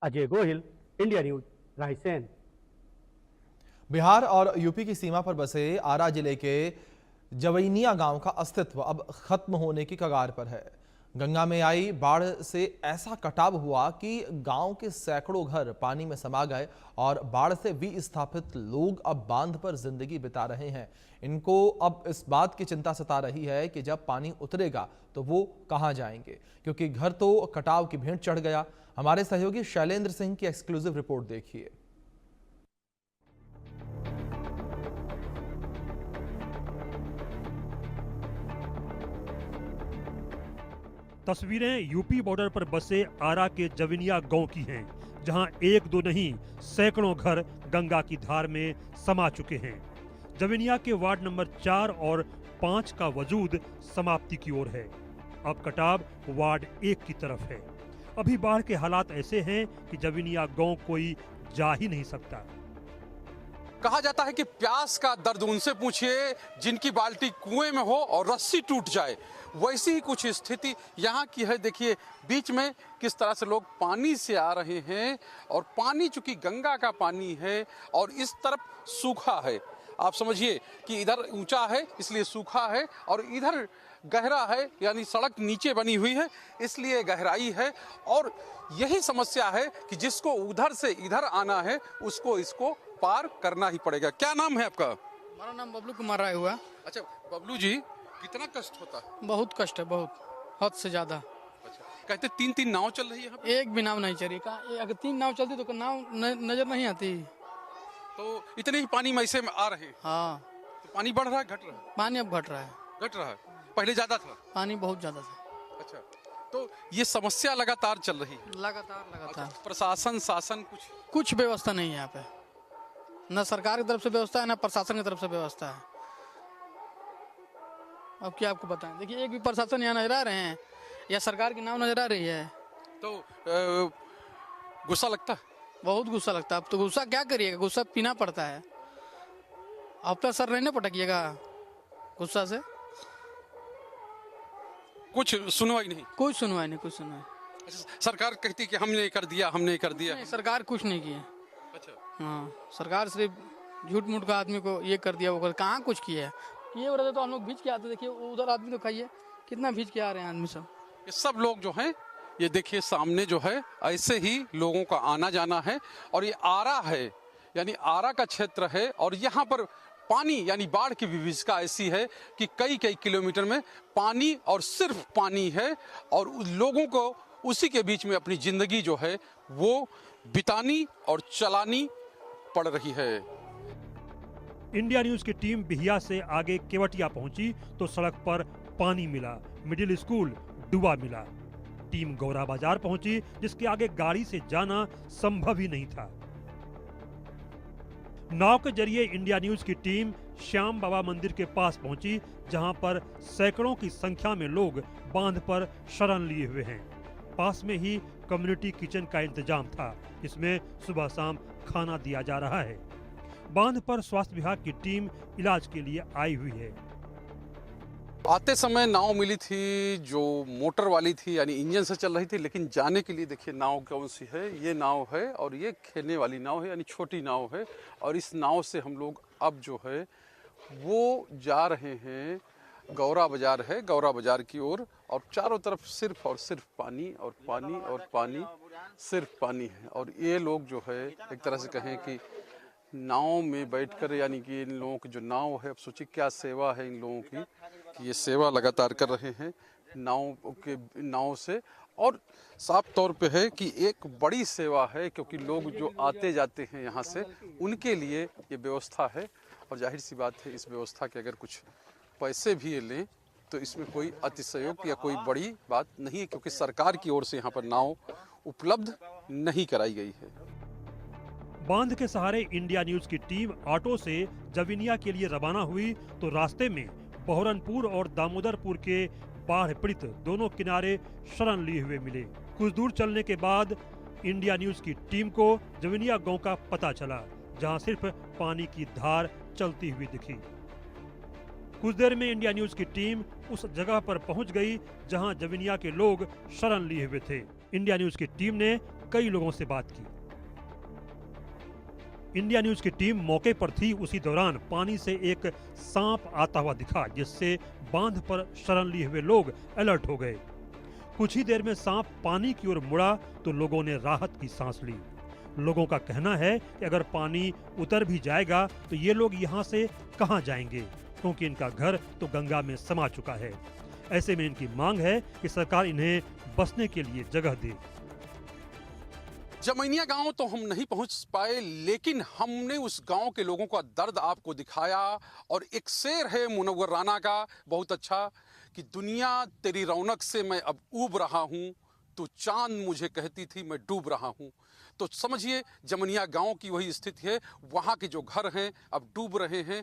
Ajay Gohil, India news, Raisen. Bihar और UP की सीमा पर बसे आरा जिले के जवैनिया गांव का अस्तित्व अब खत्म होने की कगार पर है। गंगा में आई बाढ़ से ऐसा कटाव हुआ कि गांव के सैकड़ों घर पानी में समा गए और बाढ़ से विस्थापित लोग अब बांध पर जिंदगी बिता रहे हैं। इनको अब इस बात की चिंता सता रही है कि जब पानी उतरेगा तो वो कहां जाएंगे, क्योंकि घर तो कटाव की भेंट चढ़ गया। हमारे सहयोगी शैलेंद्र सिंह की एक्सक्लूसिव रिपोर्ट देखिए। तस्वीरें यूपी बॉर्डर पर बसे आरा के जविनिया गांव की हैं, जहां एक दो नहीं सैकड़ों घर गंगा की धार में समा चुके हैं। जविनिया के वार्ड नंबर 4 और 5 का वजूद समाप्ति की ओर है। अब कटाव वार्ड 1 की तरफ है। अभी बाढ़ के हालात ऐसे हैं कि जविनिया गांव कोई जा ही नहीं सकता। कहा जाता है कि प्यास का दर्द उनसे पूछिए जिनकी बाल्टी कुएं में हो और रस्सी टूट जाए। वैसी ही कुछ स्थिति यहाँ की है। देखिए बीच में किस तरह से लोग पानी से आ रहे हैं, और पानी चूंकि गंगा का पानी है और इस तरफ सूखा है। आप समझिए कि इधर ऊंचा है इसलिए सूखा है, और इधर गहरा है यानी सड़क नीचे बनी हुई है इसलिए गहराई है। और यही समस्या है कि जिसको उधर से इधर आना है उसको इसको पार करना ही पड़ेगा। क्या नाम है आपका? हमारा नाम बबलू कुमार राय हुआ। अच्छा बबलू जी, कितना कष्ट होता है? बहुत कष्ट है, बहुत हद से ज्यादा। अच्छा, कहते 3-3 नाव चल रही है यहाँ पे? एक भी नाव नहीं चली। अगर 3 नाव चलती तो नाव नजर नहीं आती। तो इतने ही पानी में ऐसे में आ रहे हैं। हाँ, तो पानी बढ़ रहा है घट रहा है? पानी अब घट रहा है। घट रहा है, पहले ज्यादा था? पानी बहुत ज्यादा था। अच्छा, तो ये समस्या लगातार चल रही है? लगातार। प्रशासन शासन कुछ व्यवस्था नहीं है यहाँ पे। न सरकार की तरफ से व्यवस्था है, न प्रशासन की तरफ से व्यवस्था है। अब क्या आपको बताएं, देखिए एक भी प्रशासन यहाँ नजर आ रहे हैं या सरकार की नाव नजर आ रही है तो गुस्सा लगता है? बहुत गुस्सा लगता है। अब तो गुस्सा क्या करिएगा, गुस्सा पीना पड़ता है। अब तो सर नहीं पटकिएगा गुस्सा से। कुछ सुनवाई नहीं? कुछ सुनवाई नहीं, कुछ सुनवाई। अच्छा, सरकार कहती कि हमने कर दिया हमने कर दिया। नहीं, सरकार कुछ नहीं किया। अच्छा, हाँ, सरकार सिर्फ झूठ मूठ का आदमी को ये कर दिया वो कर, कहाँ कुछ किया है। ये हो रहा था तो हम लोग भीज के आते। देखिए उधर आदमी तो खाइए कितना भीज के आ रहे हैं आदमी सब। ये सब लोग जो हैं, ये देखिए सामने जो है ऐसे ही लोगों का आना जाना है। और ये आरा है यानी आरा का क्षेत्र है, और यहाँ पर पानी यानी बाढ़ की विभीषिका ऐसी है कि कई किलोमीटर में पानी और सिर्फ पानी है, और लोगों को उसी के बीच में अपनी जिंदगी जो है वो बितानी और चलानी पड़ रही है। इंडिया न्यूज की टीम बिहिया से आगे केवटिया पहुंची तो सड़क पर पानी मिला, मिडिल स्कूल डूबा मिला। टीम गौरा बाजार पहुंची जिसके आगे गाड़ी से जाना संभव ही नहीं था। नाव के जरिए इंडिया न्यूज की टीम श्याम बाबा मंदिर के पास पहुंची, जहां पर सैकड़ों की संख्या में लोग बांध पर शरण लिए हुए हैं। पास में ही कम्युनिटी किचन का इंतजाम था, इसमें सुबह शाम खाना दिया जा रहा है। बांध पर स्वास्थ्य विभाग की टीम इलाज के लिए आई हुई है। आते समय नाव मिली थी जो मोटर वाली थी यानी इंजन से चल रही थी, लेकिन जाने के लिए देखिए नाव कौन सी है। ये नाव है और ये खेलने वाली नाव है यानी छोटी नाव है, और इस नाव से हम लोग अब जो है वो जा रहे हैं। गौरा बाजार है, गौरा बाजार की ओर, और चारों तरफ सिर्फ और सिर्फ पानी और पानी और पानी, सिर्फ पानी है। और ये लोग जो है एक तरह से कहें कि नाव में बैठकर यानी कि इन लोगों की जो नाव है, अब सोचिए क्या सेवा है इन लोगों की कि ये सेवा लगातार कर रहे हैं नाव से। और साफ तौर पे है कि एक बड़ी सेवा है, क्योंकि लोग जो आते जाते हैं यहाँ से उनके लिए ये व्यवस्था है। और जाहिर सी बात है इस व्यवस्था के अगर कुछ पैसे भी लें तो इसमें कोई अतिशयोक्ति या कोई बड़ी बात नहीं है, क्योंकि सरकार की ओर से यहाँ पर नाव उपलब्ध नहीं कराई गई है। बांध के सहारे इंडिया न्यूज की टीम ऑटो से जविनिया के लिए रवाना हुई तो रास्ते में बहरनपुर और दामोदरपुर के बाढ़ पीड़ित दोनों किनारे शरण लिए हुए मिले। कुछ दूर चलने के बाद इंडिया न्यूज की टीम को जविनिया गांव का पता चला, जहां सिर्फ पानी की धार चलती हुई दिखी। कुछ देर में इंडिया न्यूज की टीम उस जगह पर पहुंच गई जहां जविनिया के लोग शरण लिए हुए थे। इंडिया न्यूज की टीम ने कई लोगों से बात की। इंडिया न्यूज की टीम मौके पर थी। उसी दौरान पानी से एक सांप आता हुआ दिखा, जिससे बांध पर शरण लिए हुए लोग अलर्ट हो गए। कुछ ही देर में सांप पानी की ओर मुड़ा तो लोगों ने राहत की सांस ली। लोगों का कहना है कि अगर पानी उतर भी जाएगा तो ये लोग यहाँ से कहाँ जाएंगे, क्योंकि इनका घर तो गंगा में समा चुका है। ऐसे में इनकी मांग है कि सरकार इन्हें बसने के लिए जगह दे। जमैनिया गांव तो हम नहीं पहुंच पाए, लेकिन हमने उस गांव के लोगों का दर्द आपको दिखाया। और एक शेर है मुनव्वर राना का बहुत अच्छा कि दुनिया तेरी रौनक से मैं अब ऊब रहा हूं, तो चांद मुझे कहती थी मैं डूब रहा हूं। तो समझिए जमैनिया गांव की वही स्थिति है। वहाँ के जो घर हैं अब डूब रहे हैं,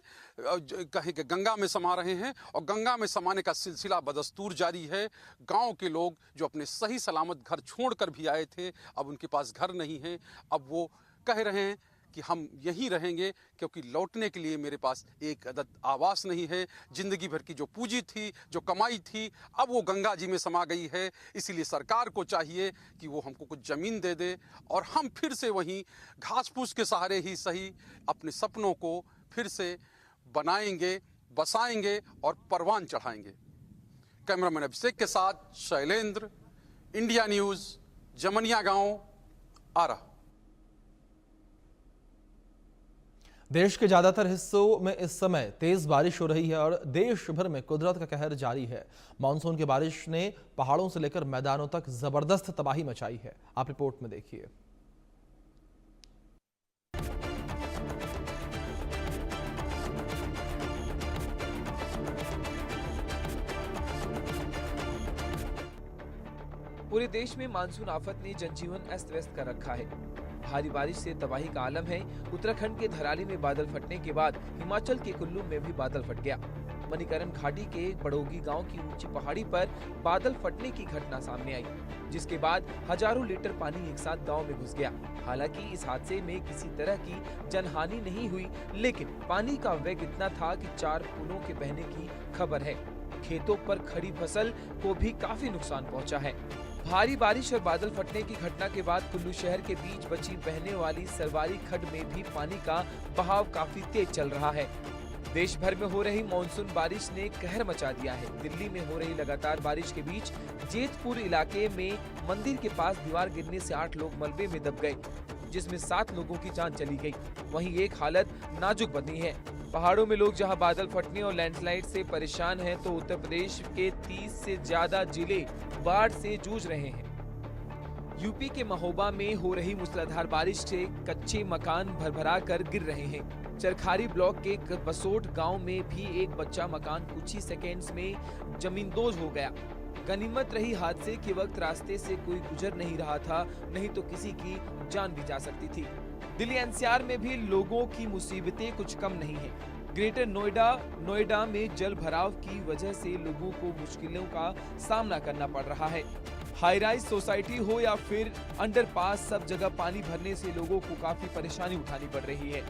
कहें कि गंगा में समा रहे हैं, और गंगा में समाने का सिलसिला बदस्तूर जारी है। गांव के लोग जो अपने सही सलामत घर छोड़कर भी आए थे, अब उनके पास घर नहीं है। अब वो कह रहे हैं कि हम यहीं रहेंगे, क्योंकि लौटने के लिए मेरे पास एक अदद आवास नहीं है। जिंदगी भर की जो पूंजी थी, जो कमाई थी, अब वो गंगा जी में समा गई है। इसीलिए सरकार को चाहिए कि वो हमको कुछ ज़मीन दे दे और हम फिर से वहीं घास फूस के सहारे ही सही अपने सपनों को फिर से बनाएंगे, बसाएंगे और परवान चढ़ाएंगे। कैमरामैन अभिषेक के साथ शैलेंद्र, इंडिया न्यूज़, जमैनिया गाँव, आरा। देश के ज्यादातर हिस्सों में इस समय तेज बारिश हो रही है और देश भर में कुदरत का कहर जारी है। मानसून की बारिश ने पहाड़ों से लेकर मैदानों तक जबरदस्त तबाही मचाई है। आप रिपोर्ट में देखिए। पूरे देश में मानसून आफत ने जनजीवन अस्त व्यस्त कर रखा है। भारी बारिश से तबाही का आलम है। उत्तराखंड के धराली में बादल फटने के बाद हिमाचल के कुल्लू में भी बादल फट गया। मणिकरण घाटी के बड़ोगी गांव की ऊंची पहाड़ी पर बादल फटने की घटना सामने आई, जिसके बाद हजारों लीटर पानी एक साथ गांव में घुस गया। हालांकि इस हादसे में किसी तरह की जनहानि नहीं हुई, लेकिन पानी का वेग इतना था कि 4 पुलों के बहने की खबर है। खेतों पर खड़ी फसल को भी काफी नुकसान पहुंचा है। भारी बारिश और बादल फटने की घटना के बाद कुल्लू शहर के बीच बची बहने वाली सरवारी खड्ड में भी पानी का बहाव काफी तेज चल रहा है। देश भर में हो रही मानसून बारिश ने कहर मचा दिया है। दिल्ली में हो रही लगातार बारिश के बीच जेतपुर इलाके में मंदिर के पास दीवार गिरने से 8 लोग मलबे में दब गए, जिसमें 7 लोगों की जान चली गई। वहीं एक हालत नाजुक बनी है। पहाड़ों में लोग जहां बादल फटने और लैंडस्लाइड से परेशान हैं, तो उत्तर प्रदेश के 30 से ज्यादा जिले बाढ़ से जूझ रहे हैं। यूपी के महोबा में हो रही मूसलाधार बारिश से कच्चे मकान भरभरा कर गिर रहे हैं। चरखारी ब्लॉक के बसोट गांव में भी एक बच्चा मकान कुछ ही सेकेंड्स में जमींदोज हो गया। गनीमत रही हादसे के वक्त रास्ते से कोई गुजर नहीं रहा था, नहीं तो किसी की जान भी जा सकती थी। दिल्ली एनसीआर में भी लोगों की मुसीबतें कुछ कम नहीं है। ग्रेटर नोएडा में जल भराव की वजह से लोगों को मुश्किलों का सामना करना पड़ रहा है। हाई राइज सोसाइटी हो या फिर अंडरपास, सब जगह पानी भरने से लोगों को काफी परेशानी उठानी पड़ रही है।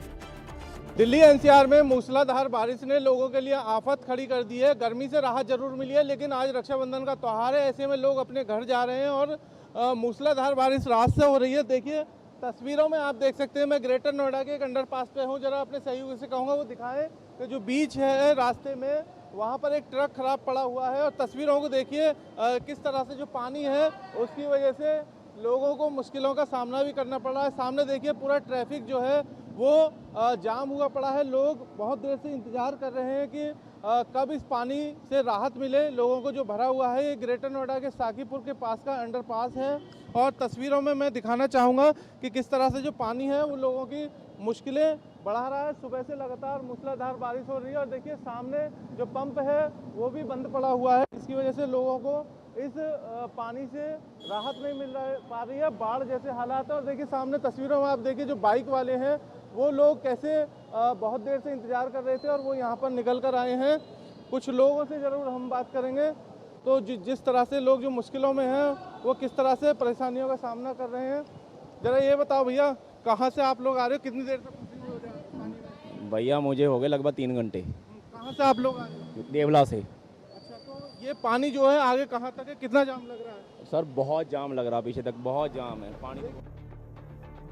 दिल्ली एनसीआर में मूसलाधार बारिश ने लोगों के लिए आफत खड़ी कर दी है। गर्मी से राहत जरूर मिली है, लेकिन आज रक्षाबंधन का त्यौहार है, ऐसे में लोग अपने घर जा रहे हैं और मूसलाधार बारिश रात से हो रही है। देखिए तस्वीरों में आप देख सकते हैं, मैं ग्रेटर नोएडा के एक अंडरपास पे हूँ। जरा अपने सहयोगी से कहूँगा वो दिखाएं कि जो बीच है रास्ते में, वहाँ पर एक ट्रक खराब पड़ा हुआ है और तस्वीरों को देखिए किस तरह से जो पानी है उसकी वजह से लोगों को मुश्किलों का सामना भी करना पड़ रहा है। सामने देखिए पूरा ट्रैफिक जो है वो जाम हुआ पड़ा है। लोग बहुत देर से इंतजार कर रहे हैं कि कब इस पानी से राहत मिले लोगों को जो भरा हुआ है। ये ग्रेटर नोएडा के साकीपुर के पास का अंडरपास है और तस्वीरों में मैं दिखाना चाहूँगा कि किस तरह से जो पानी है वो लोगों की मुश्किलें बढ़ा रहा है। सुबह से लगातार मूसलाधार बारिश हो रही है और देखिए सामने जो पंप है वो भी बंद पड़ा हुआ है, इसकी वजह से लोगों को इस पानी से राहत नहीं मिल पा रही है। बाढ़ जैसे हालात है। और देखिए सामने तस्वीरों में आप देखिए जो बाइक वाले हैं वो लोग कैसे बहुत देर से इंतजार कर रहे थे और वो यहाँ पर निकल कर आए हैं। कुछ लोगों से ज़रूर हम बात करेंगे तो जिस तरह से लोग जो मुश्किलों में हैं वो किस तरह से परेशानियों का सामना कर रहे हैं। ज़रा ये बताओ भैया, कहाँ से आप लोग आ रहे हो, कितनी देर तक हो जाए? भैया मुझे हो गए लगभग 3 घंटे। कहाँ से आप लोग आ रहे हो? देवला से। अच्छा, तो ये पानी जो है आगे कहाँ तक है, कितना जाम लग रहा है? सर बहुत जाम लग रहा है, पीछे तक बहुत जाम है पानी।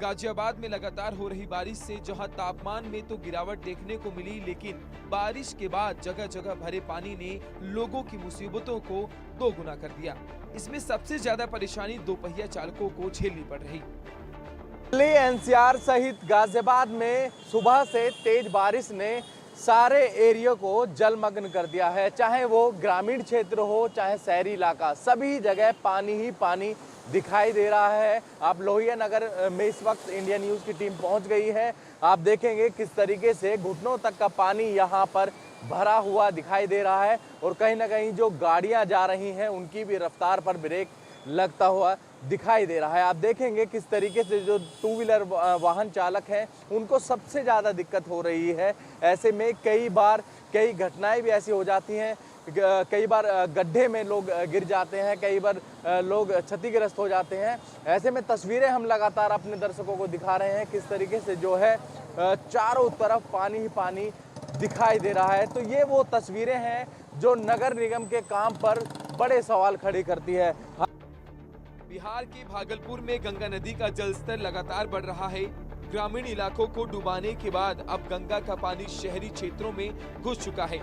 गाजियाबाद में लगातार हो रही बारिश से जहां तापमान में तो गिरावट देखने को मिली, लेकिन बारिश के बाद जगह जगह भरे पानी ने लोगों की मुसीबतों को दोगुना कर दिया। इसमें सबसे ज्यादा परेशानी दोपहिया चालकों को झेलनी पड़ रही। दिल्ली एनसीआर सहित गाजियाबाद में सुबह से तेज बारिश ने सारे एरिया को जलमग्न कर दिया है। चाहे वो ग्रामीण क्षेत्र हो चाहे शहरी इलाका, सभी जगह पानी ही पानी दिखाई दे रहा है। आप लोहिया नगर में इस वक्त इंडिया न्यूज़ की टीम पहुंच गई है। आप देखेंगे किस तरीके से घुटनों तक का पानी यहां पर भरा हुआ दिखाई दे रहा है और कहीं ना कहीं जो गाड़ियां जा रही हैं उनकी भी रफ्तार पर ब्रेक लगता हुआ दिखाई दे रहा है। आप देखेंगे किस तरीके से जो टू व्हीलर वाहन चालक हैं उनको सबसे ज़्यादा दिक्कत हो रही है। ऐसे में कई बार कई घटनाएं भी ऐसी हो जाती हैं, कई बार गड्ढे में लोग गिर जाते हैं, कई बार लोग क्षतिग्रस्त हो जाते हैं। ऐसे में तस्वीरें हम लगातार अपने दर्शकों को दिखा रहे हैं किस तरीके से जो है चारों तरफ पानी ही पानी दिखाई दे रहा है। तो ये वो तस्वीरें हैं जो नगर निगम के काम पर बड़े सवाल खड़े करती है। बिहार के भागलपुर में गंगा नदी का जलस्तर लगातार बढ़ रहा है। ग्रामीण इलाकों को डुबाने के बाद अब गंगा का पानी शहरी क्षेत्रों में घुस चुका है।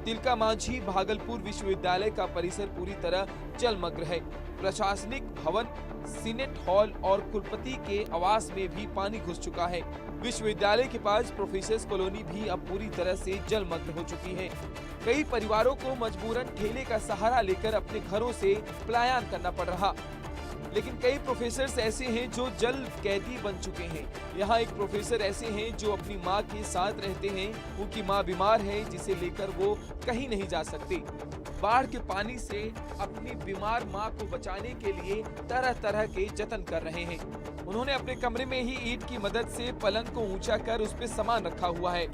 तिलका मांझी भागलपुर विश्वविद्यालय का परिसर पूरी तरह जलमग्न है। प्रशासनिक भवन, सीनेट हॉल और कुलपति के आवास में भी पानी घुस चुका है। विश्वविद्यालय के पास प्रोफेसर्स कॉलोनी भी अब पूरी तरह से जलमग्न हो चुकी है। कई परिवारों को मजबूरन ठेले का सहारा लेकर अपने घरों से पलायन करना पड़ रहा। लेकिन कई प्रोफेसर्स ऐसे हैं जो जल कैदी बन चुके हैं। यहाँ एक प्रोफेसर ऐसे हैं जो अपनी माँ के साथ रहते हैं। उनकी माँ बीमार है जिसे लेकर वो कहीं नहीं जा सकते। बाढ़ के पानी से अपनी बीमार माँ को बचाने के लिए तरह तरह के जतन कर रहे हैं। उन्होंने अपने कमरे में ही ईंट की मदद से पलंग को ऊंचा कर उस पर सामान रखा हुआ है।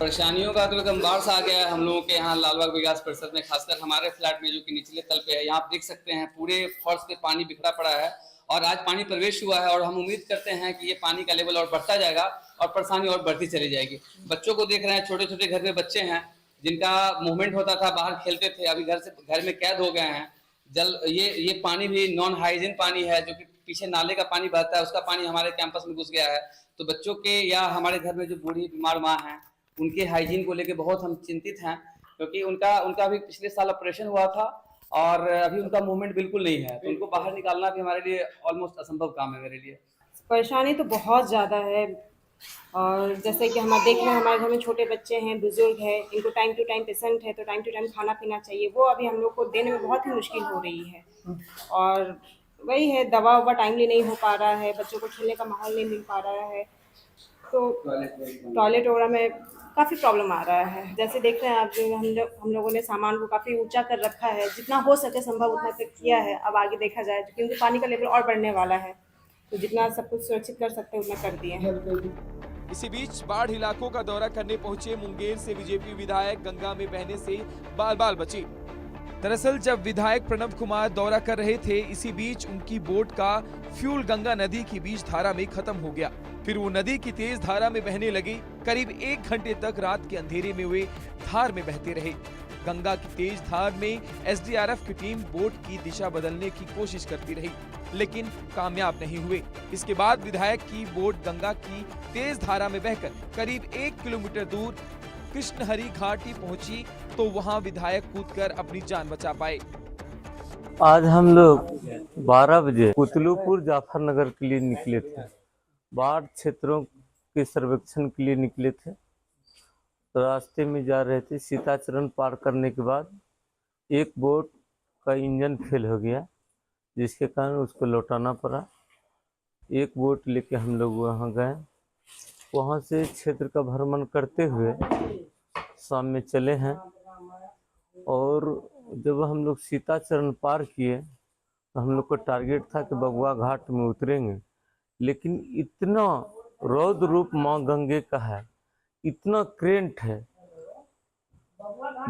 परेशानियों का तो एकदम बाढ़ सा आ गया है हम लोगों के यहाँ लालबाग विकास परिषद में, खासकर हमारे फ्लैट में जो कि निचले तल पे है। यहाँ आप देख सकते हैं पूरे फर्श पे पानी बिखरा पड़ा है और आज पानी प्रवेश हुआ है और हम उम्मीद करते हैं कि ये पानी का लेवल और बढ़ता जाएगा और परेशानी और बढ़ती चली जाएगी। बच्चों को देख रहे हैं, छोटे छोटे घर में बच्चे हैं जिनका मूवमेंट होता था, बाहर खेलते थे, अभी घर में कैद हो गए हैं। ये पानी भी नॉन हाइजीन पानी है जो कि पीछे नाले का पानी बहता है, उसका पानी हमारे कैंपस में घुस गया है। तो बच्चों के या हमारे घर में जो बूढ़ी बीमार माँ है उनके हाइजीन को लेके बहुत हम चिंतित हैं, क्योंकि उनका भी पिछले साल ऑपरेशन हुआ था और अभी उनका मूवमेंट बिल्कुल नहीं है। तो उनको बाहर निकालना भी हमारे लिए ऑलमोस्ट असंभव काम है। मेरे लिए परेशानी तो बहुत ज़्यादा है और जैसे कि हम देख रहे हैं हमारे घर में छोटे बच्चे हैं, बुजुर्ग हैं, इनको टाइम टू टाइम पेशेंट है तो टाइम टू टाइम खाना पीना चाहिए, वो अभी हम लोग को देने में बहुत ही मुश्किल हो रही है। और वही है, दवा ववा टाइमली नहीं हो पा रहा है, बच्चों को खेलने का माहौल नहीं मिल पा रहा है, तो टॉयलेट वगैरह में काफ़ी प्रॉब्लम आ रहा है। जैसे देख रहे हैं आप, हम लोगों ने सामान को काफ़ी ऊंचा कर रखा है, जितना हो सके संभव उतना तक किया है। अब आगे देखा जाए क्योंकि पानी का लेवल और बढ़ने वाला है, तो जितना सब कुछ सुरक्षित कर सकते हैं उतना कर दिए हैं। इसी बीच बाढ़ इलाकों का दौरा करने पहुंचे मुंगेर से बीजेपी विधायक गंगा में बहने से बाल बाल बचे। दरअसल जब विधायक प्रणव कुमार दौरा कर रहे थे, इसी बीच उनकी बोट का फ्यूल गंगा नदी की बीच धारा में खत्म हो गया। फिर वो नदी की तेज धारा में बहने लगी। करीब 1 घंटे तक रात के अंधेरे में वे धार में बहते रहे। गंगा की तेज धार में एसडीआरएफ की टीम बोट की दिशा बदलने की कोशिश करती रही, लेकिन कामयाब नहीं हुए। इसके बाद विधायक की बोट गंगा की तेज धारा में बहकर करीब 1 किलोमीटर दूर कृष्णहरी घाटी पहुंची, तो वहां विधायक कूदकर अपनी जान बचा पाए। आज हम लोग 12 बजे कुतलूपुर जाफरनगर के लिए निकले थे। बाढ़ क्षेत्रों के सर्वेक्षण के लिए निकले थे। तो रास्ते में जा रहे थे, सीताचरण पार करने के बाद एक बोट का इंजन फेल हो गया, जिसके कारण उसको लौटाना पड़ा। एक बोट लेके हम लोग वहाँ गए। वहाँ से क्षेत्र का भ्रमण करते हुए शाम में चले हैं और जब हम लोग सीताचरण पार किए तो हम लोग का टारगेट था कि बगुआ घाट में उतरेंगे, लेकिन इतना रौद्र रूप माँ गंगे का है, इतना करेंट है,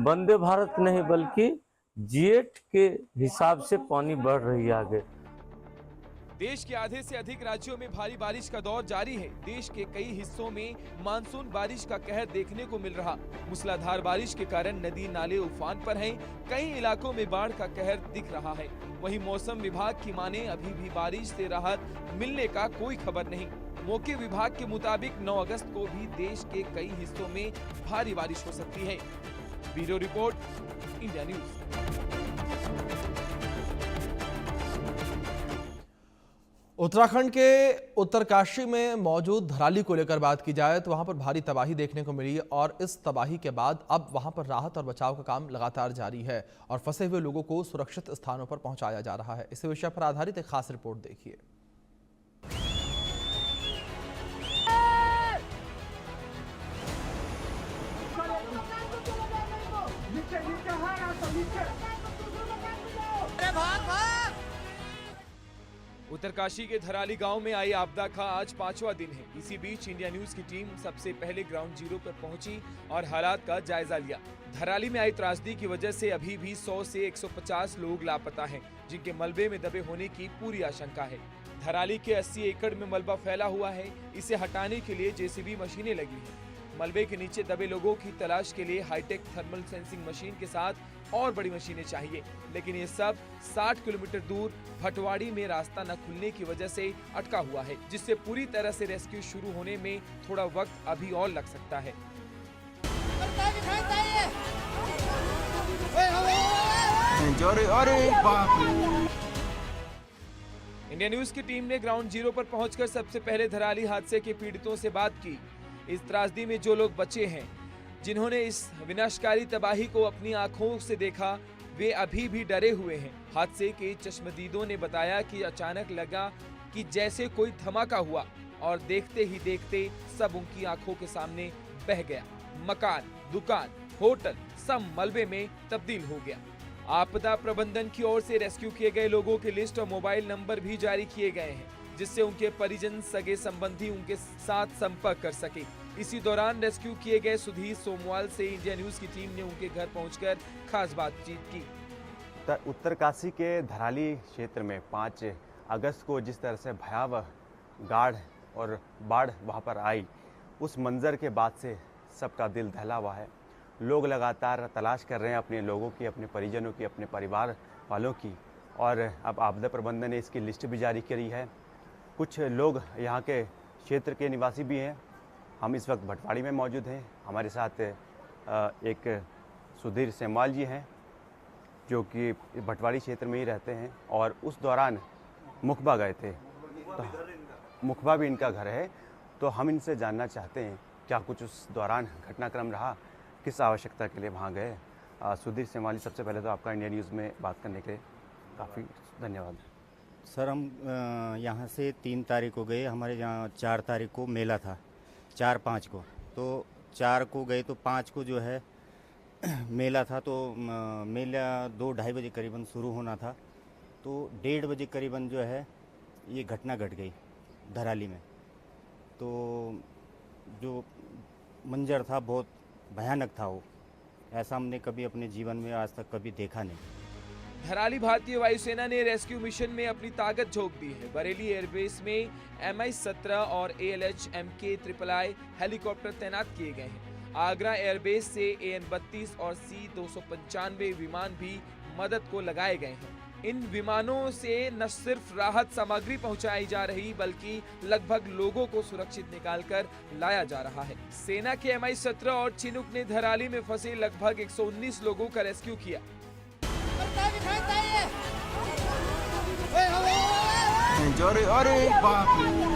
वंदे भारत नहीं बल्कि जेट के हिसाब से पानी बढ़ रही है आगे। देश के आधे से अधिक राज्यों में भारी बारिश का दौर जारी है। देश के कई हिस्सों में मानसून बारिश का कहर देखने को मिल रहा। मूसलाधार बारिश के कारण नदी नाले उफान पर हैं। कई इलाकों में बाढ़ का कहर दिख रहा है। वहीं मौसम विभाग की माने अभी भी बारिश से राहत मिलने का कोई खबर नहीं। मौसम विभाग के मुताबिक 9 अगस्त को भी देश के कई हिस्सों में भारी बारिश हो सकती है। Bureau report, India news. Uttarakhand के उत्तरकाशी में मौजूद धराली को लेकर बात की जाए तो वहां पर भारी तबाही देखने को मिली और इस तबाही के बाद अब वहां पर राहत और बचाव का काम लगातार जारी है और फंसे हुए लोगों को सुरक्षित स्थानों पर पहुंचाया जा रहा है। इस विषय पर आधारित एक खास रिपोर्ट देखिए। उत्तरकाशी के धराली गांव में आई आपदा का आज 5वां दिन है। इसी बीच इंडिया न्यूज की टीम सबसे पहले ग्राउंड जीरो पर पहुंची और हालात का जायजा लिया। धराली में आई त्रासदी की वजह से अभी भी 100 से 150 लोग लापता हैं, जिनके मलबे में दबे होने की पूरी आशंका है। धराली के 80 एकड़ में मलबा फैला हुआ है। इसे हटाने के लिए जेसीबी मशीनें लगी हैं। मलबे के नीचे दबे लोगों की तलाश के लिए हाईटेक थर्मल सेंसिंग मशीन के साथ और बड़ी मशीनें चाहिए, लेकिन ये सब 60 किलोमीटर दूर भटवाड़ी में रास्ता न खुलने की वजह से अटका हुआ है, जिससे पूरी तरह से रेस्क्यू शुरू होने में थोड़ा वक्त अभी और लग सकता है। इंडिया न्यूज की टीम ने ग्राउंड जीरो पर पहुंचकर सबसे पहले धराली हादसे के पीड़ितों से बात की। इस त्रासदी में जो लोग बचे हैं, जिन्होंने इस विनाशकारी तबाही को अपनी आंखों से देखा, वे अभी भी डरे हुए हैं। हादसे के चश्मदीदों ने बताया कि अचानक लगा कि जैसे कोई धमाका हुआ और देखते ही देखते सब उनकी आंखों के सामने बह गया। मकान, दुकान, होटल सब मलबे में तब्दील हो गया। आपदा प्रबंधन की ओर से रेस्क्यू किए गए लोगों की लिस्ट और मोबाइल नंबर भी जारी किए गए हैं, जिससे उनके परिजन, सगे संबंधी उनके साथ संपर्क कर सके। इसी दौरान रेस्क्यू किए गए सुधीर सोमवाल से इंडिया न्यूज की टीम ने उनके घर पहुंचकर खास बातचीत की। उत्तरकाशी के धराली क्षेत्र में 5 अगस्त को जिस तरह से भयावह गाढ़ और बाढ़ वहां पर आई, उस मंजर के बाद से सबका दिल दहला हुआ है। लोग लगातार तलाश कर रहे हैं अपने लोगों की, अपने परिजनों की, अपने परिवार वालों की, और अब आपदा प्रबंधन ने इसकी लिस्ट भी जारी करी है। कुछ लोग यहाँ के क्षेत्र के निवासी भी हैं। हम इस वक्त भटवाड़ी में मौजूद हैं। हमारे साथ एक सुधीर सेमवाल जी हैं, जो कि भटवाड़ी क्षेत्र में ही रहते हैं और उस दौरान मुखबा गए थे। तो मुखबा भी इनका घर है, तो हम इनसे जानना चाहते हैं क्या कुछ उस दौरान घटनाक्रम रहा, किस आवश्यकता के लिए वहाँ गए। सुधीर सेमवाल जी, सबसे पहले तो आपका इंडिया न्यूज़ में बात करने के लिए काफ़ी धन्यवाद। सर, हम यहाँ से 3 तारीख को गए। हमारे यहाँ 4 तारीख को मेला था, 4-5 को, तो 4 को गए तो 5 को जो है मेला था। तो मेला 2-2:30 बजे करीबन शुरू होना था, तो 1:30 बजे करीबन जो है ये घटना घट गई धराली में। तो जो मंजर था बहुत भयानक था। वो ऐसा हमने कभी अपने जीवन में आज तक कभी देखा नहीं। धराली भारतीय वायुसेना ने रेस्क्यू मिशन में अपनी ताकत झोंक दी है। बरेली एयरबेस में MI-17 और ALH MK-III हेलीकॉप्टर तैनात किए गए हैं। आगरा एयरबेस से AN-32 और C-295 विमान भी मदद को लगाए गए हैं। इन विमानों से न सिर्फ राहत सामग्री पहुंचाई जा रही, बल्कि लगभग लोगों को सुरक्षित निकालकर लाया जा रहा है। सेना के MI-17 और चिनूक ने धराली में फंसे लगभग 119 लोगों का रेस्क्यू किया। अरे बाप रे।